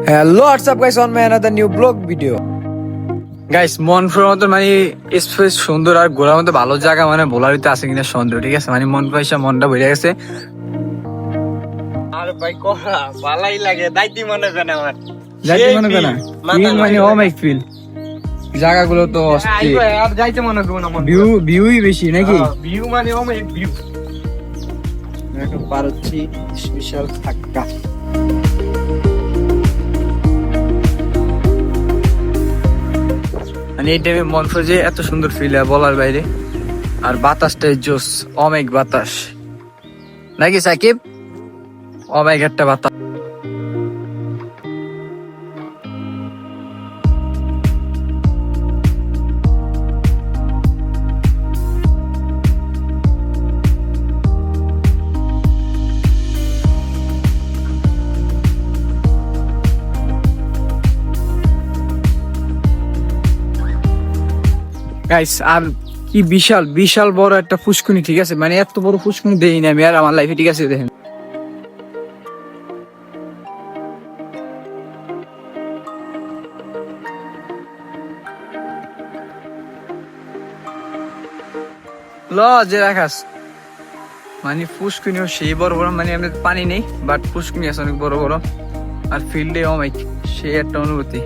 Hello, what's up guys, on my another new vlog video. Guys মনপুরের মতো মানে space সুন্দর আর ঘোরার মতো ভালো জায়গা মানে বোলারিতে আছে কিনা সন্দেহ, ঠিক আছে? মানে মনপুর এসে মনটা বেড়ে গেছে। আর ভাই কোহা ভালোই লাগে দাইতি মনে করে আমার যাইতে মনে করে না ফিল মানে ও মাই ফিল জায়গাগুলো তো অস্থির, আর যাইতে মনে করে না ভিউই বেশি নাকি? ভিউ মানে ও মাই ভিউ এখন পার হচ্ছি স্পেশাল থাক্কা। মানে এই টাইমে মনপুর যে এত সুন্দর ফিল হয় বলার বাইরে। আর বাতাসটা জোস, অমেক বাতাস নাকি সাকিব? অমেক একটা বাতাস। গাইস আর কি বিশাল বিশাল বড় একটা পুষ্কুনি, ঠিক আছে? মানে এত বড় পুষ্কুনি দেইনি আমি আর আমার লাইফে, ঠিক আছে? দেখেন ল যে রাখাস মানে পুষ্কুনিও সেই বড় বড়, মানে আমি পানি নেই বাট পুষ্কুনি আছে অনেক বড় বড়। আর ফিল্ডে অনেক সেই একটা অনুভূতি।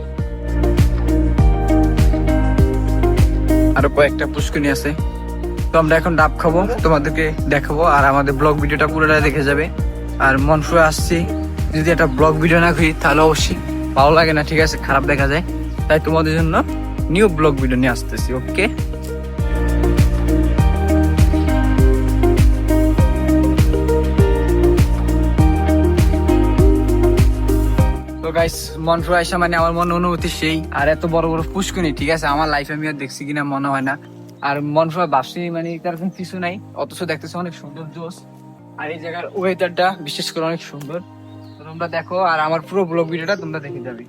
আরো কয়েকটা পুষ্কুনি আছে। তো আমরা এখন ডাব খাবো, তোমাদেরকে দেখাবো আর আমাদের ব্লগ ভিডিওটা পুরোটা দেখে যাবে। আর মনপুরে আসছি, যদি একটা ব্লগ ভিডিও না করি তাহলে অবশ্যই ভালো লাগে না, ঠিক আছে? খারাপ দেখা যায়। তাই তোমাদের জন্য নিউ ব্লগ ভিডিও নিয়ে আসতেছি, ওকে? তো গাইস মনপুরে আসা মানে আমার মনে অনুভূতি সেই। আর এত বড় বড় পুষ্কুনি, ঠিক আছে? আমার লাইফে আমি আর দেখছি কিনা মনে হয় না। আর মনপুরে ভাবছি মানে এরকম কিছু নাই, অথচ দেখতেছে অনেক সুন্দর জোস। আর এই জায়গার ওয়েদারটা বিশেষ করে অনেক সুন্দর। তো তোমরা দেখো আর আমার পুরো ব্লগ ভিডিওটা তোমরা দেখে যাবে।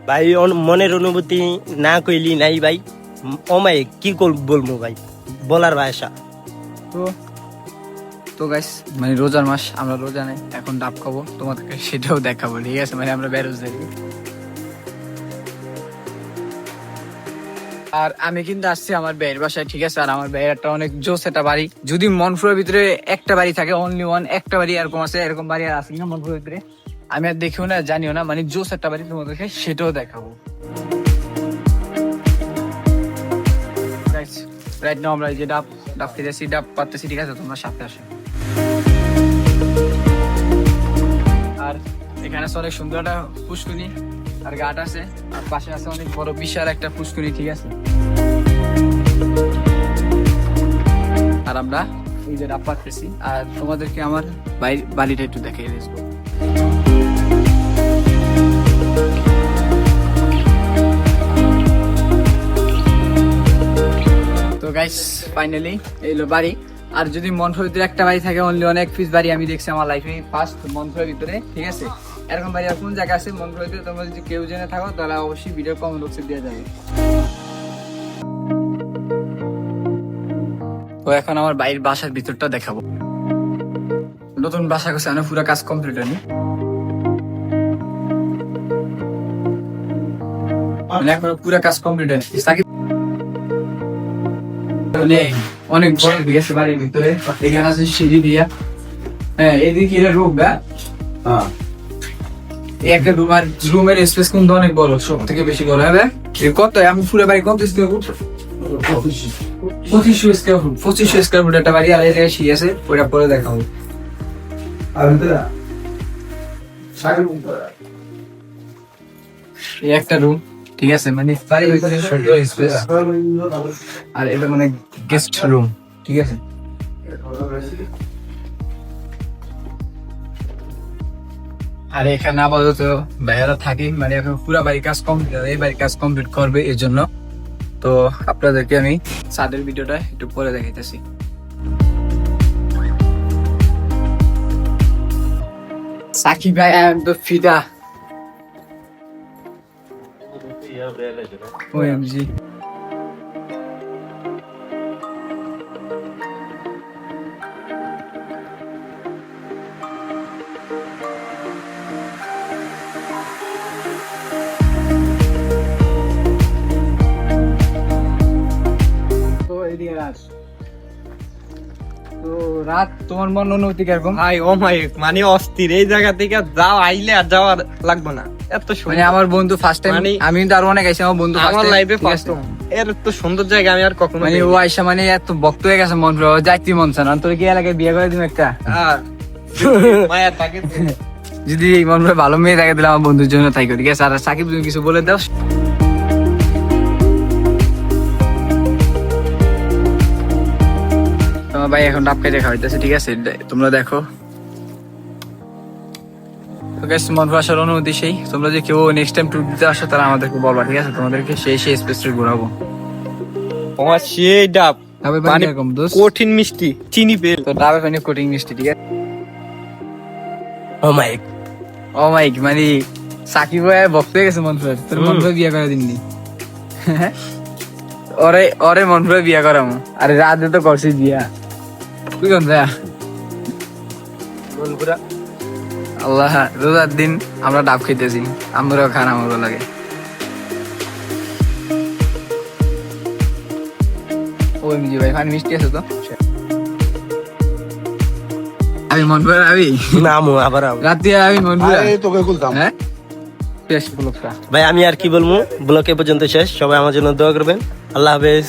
ভাই মনের অনুভূতি না কইলি নাই ভাই। ওমাই কি বলবো ভাই, বলার ভাষা। তো তো গাইস মানে রোজার মাস, আমরা রোজা নেই, এখন ডাব খাবো, তোমাদেরকে সেটাও দেখাবো, ঠিক আছে? মানে আমরা বেরোজগারি। আর আমি কিন্তু আসছি আমার ভাইয়ের বাসায়, ঠিক আছে? আর আমার ভাইয়ের একটা অনেক জোস একটা বাড়ি। যদি মনপুরের ভিতরে একটা বাড়ি থাকে, অনলি ওয়ান একটা বাড়ি এরকম আছে, এরকম বাড়ি আর আছে কিনা মনপুরের ভিতরে আমি আর দেখিও না, জানিও না। মানে জোস একটা বাড়ি, তোমাদেরকে সেটাও দেখাবো। রাইট নাও আমরা এই যে ডাব খেতেছি, ডাব পাততেছি, ঠিক আছে? তোমরা সাথে আসো। আর এখানে আছে অনেক সুন্দর একটা পুষ্কুনি আর ঘাট আছে, আর পাশে আছে অনেক বড় বিশাল একটা পুষ্কুনি, ঠিক আছে? আর আমরা এই যে ডাব পাততেছি আর তোমাদেরকে আমার বাড়িটা একটু দেখিয়ে দিবো। তো গাইস ফাইনালি এইলো বাড়ি। আর যদি মনপুরের ভিতরে একটা বাড়ি থাকে, অনলি অনেক পিস বাড়ি আমি দেখছি আমার লাইফে ফার্স্ট মনপুরের ভিতরে, ঠিক আছে? এরকম বাড়ি আর কোন জায়গা আছে মনপুরের ভিতরে? তোমরা যদি কেউ জেনে থাকো তাহলে অবশ্যই ভিডিও কমেন্ট বক্সে দিয়ে যাবে। তো এখন আমার বাড়ির বাসার ভিতরটা দেখাবো। নতুন বাসা করছে, আমি পুরো কাজ কমপ্লিট হয়নি, মানে এখন পুরো কাজ কমপ্লিট হয়নি। অনেক বড় গেছে বাড়ির ভিতরে, এখানে আছে সিঁড়ি দিয়া। হ্যাঁ এদিকে রুম, একটা রুম। আর রুমের স্পেস কিন্তু অনেক বড়, সব থেকে বেশি বড় হবে। কত আমি পুরো বাড়ি কত square foot? 2500 square foot. 2500 square foot একটা বাড়ি। আর এই জায়গায় সিঁড়ি আছে, ওইটা পরে দেখাবো। এই একটা রুম, ঠিক আছে? মানে বাড়ির ভিতরে সুন্দর স্পেস। আর এটা মানে গেস্ট রুম, ঠিক আছে? আর এখানে আপাতত ভাইয়ারা থাকে, মানে এখন পুরো বাড়ির কাজ কমপ্লিট, এই বাড়ির কাজ কমপ্লিট করবে এর জন্য। তো আপনাদেরকে আমি ছাদের ভিডিওটা একটু পরে দেখাইতেছি। সাকিব ভাই তো ফিদা OMG তো রাত তোমার মন অনুভূতি কিরকম? ভাই অমায়িক মানে অস্থির, এই জায়গা থেকে যাও আইলে আর যাওয়ার লাগবে না, এত মানে সুন্দর। আমার বন্ধু ফার্স্ট টাইম, মানে- আমি কিন্তু আরো অনেক আইসি, আমার বন্ধু আমার লাইফে ঠিক ফার্স্ট আছে? এর তো সুন্দর জায়গা আমি আর কখনো মানে ও আইসা মানে এত ভক্ত হয়ে গেছে মন পুরো যাইতে মন চান। তোর কি এলাকায় বিয়ে করে দিম একটা? মায়ের থাকে যদি মন পুরো ভালো মেয়ে থাকে দিলে আমার বন্ধুর জন্য তাই করি, ঠিক আছে? আর সাকিব তুমি কিছু বলে দাও। তোমার ভাই এখন ডাব কেটে খাওয়াইতেছে, ঠিক আছে? তোমরা দেখো। তো guys, মনপুর আসার অনুমতি সেই। তোমরা যে কেউ নেক্সট টাইম ট্যুর দিতে আসো তারা আমাদেরকে বলবা, ঠিক আছে? তোমাদেরকে সেই স্পেসটা ঘোরাবো। আমার সেই ডাব ডাবের পানি মানে কিরকম দোস্ত? কঠিন মিষ্টি, চিনি পেল। তো ডাবের পানি কোটিং মিষ্টি, ঠিক আছে? অমায়িক। ও মাইক মানে সাকিব ভাই ভক্ত হয়ে গেছে মনপুর। তোর মনপুর বিয়ে করে দিননি? ওরে মনপুর বিয়ে করাম। আরে রাতে তো করছিস বিয়া, তুই কোন ভাইয়া? মনপুরা আল্লাহ, রোজার দিন আমরা ডাব খেতেছি, আমরাও খান, আমারও লাগে। ওই মিজি ভাই পানি মিষ্টি আছে তো? আমি মনপুর, আমি নামও আবার আম। রাতে আমি মনপুর। তোকে খুলতাম হ্যাঁ শেষ ব্লগটা। ভাই আমি আর কি বলবো, ব্লক এ পর্যন্ত শেষ। সবাই আমার জন্য দোয়া করবেন। আল্লাহ হাফেজ।